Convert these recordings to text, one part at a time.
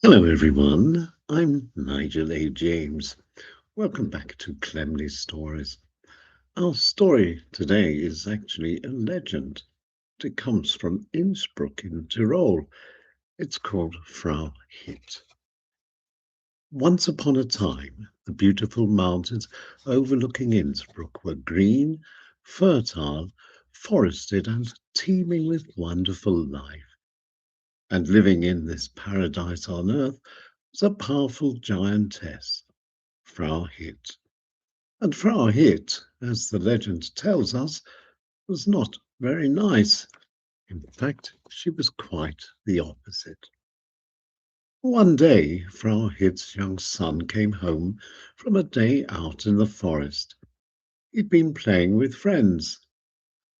Hello, everyone. I'm Nigel A. James. Welcome back to Clemley Stories. Our story today is actually a legend. It comes from Innsbruck in Tirol. It's called Frau Hitt. Once upon a time, the beautiful mountains overlooking Innsbruck were green, fertile, forested, and teeming with wonderful life. And living in this paradise on earth was a powerful giantess, Frau Hitt. And Frau Hitt, as the legend tells us, was not very nice. In fact, she was quite the opposite. One day, Frau Hitt's young son came home from a day out in the forest. He'd been playing with friends,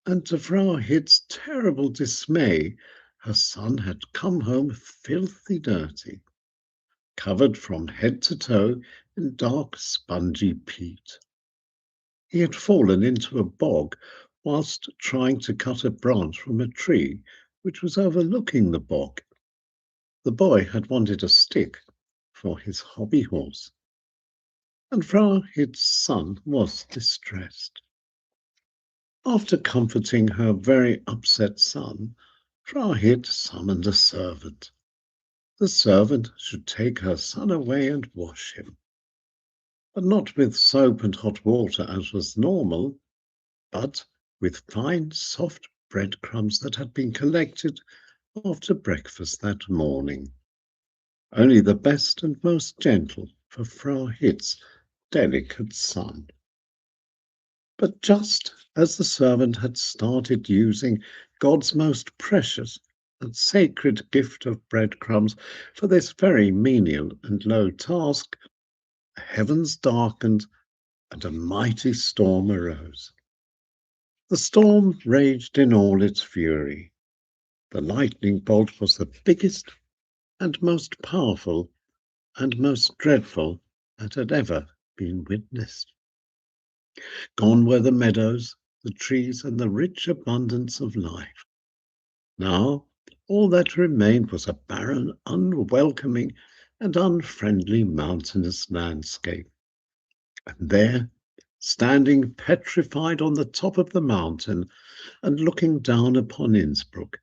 and to Frau Hitt's terrible dismay, her son had come home filthy dirty, covered from head to toe in dark, spongy peat. He had fallen into a bog whilst trying to cut a branch from a tree which was overlooking the bog. The boy had wanted a stick for his hobby horse, and Frau Hitt's son was distressed. After comforting her very upset son, Frau Hitt summoned a servant. The servant should take her son away and wash him, but not with soap and hot water as was normal, but with fine soft breadcrumbs that had been collected after breakfast that morning. Only the best and most gentle for Frau Hitt's delicate son. But just as the servant had started using God's most precious and sacred gift of breadcrumbs for this very menial and low task, the heavens darkened and a mighty storm arose. The storm raged in all its fury. The lightning bolt was the biggest and most powerful and most dreadful that had ever been witnessed. Gone were the meadows, the trees, and the rich abundance of life. Now all that remained was a barren, unwelcoming, and unfriendly mountainous landscape. And there, standing petrified on the top of the mountain and looking down upon Innsbruck,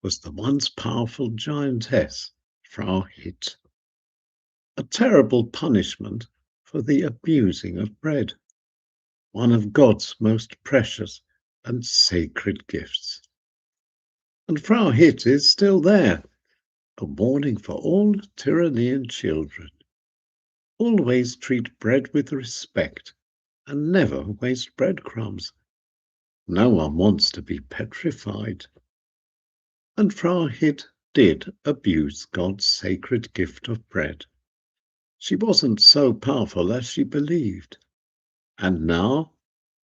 was the once powerful giantess, Frau Hitt. A terrible punishment for the abusing of bread, one of God's most precious and sacred gifts. And Frau Hitt is still there, a warning for all Tyrolian children. Always treat bread with respect and never waste breadcrumbs. No one wants to be petrified. And Frau Hitt did abuse God's sacred gift of bread. She wasn't so powerful as she believed. And now,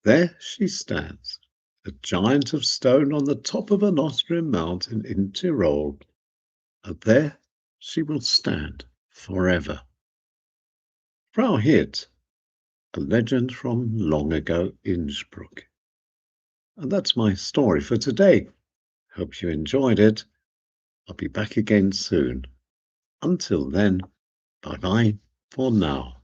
there she stands, a giant of stone on the top of an Austrian mountain in Tirol. And there she will stand forever. Frau Hitt, a legend from long ago Innsbruck. And that's my story for today. Hope you enjoyed it. I'll be back again soon. Until then, bye bye for now.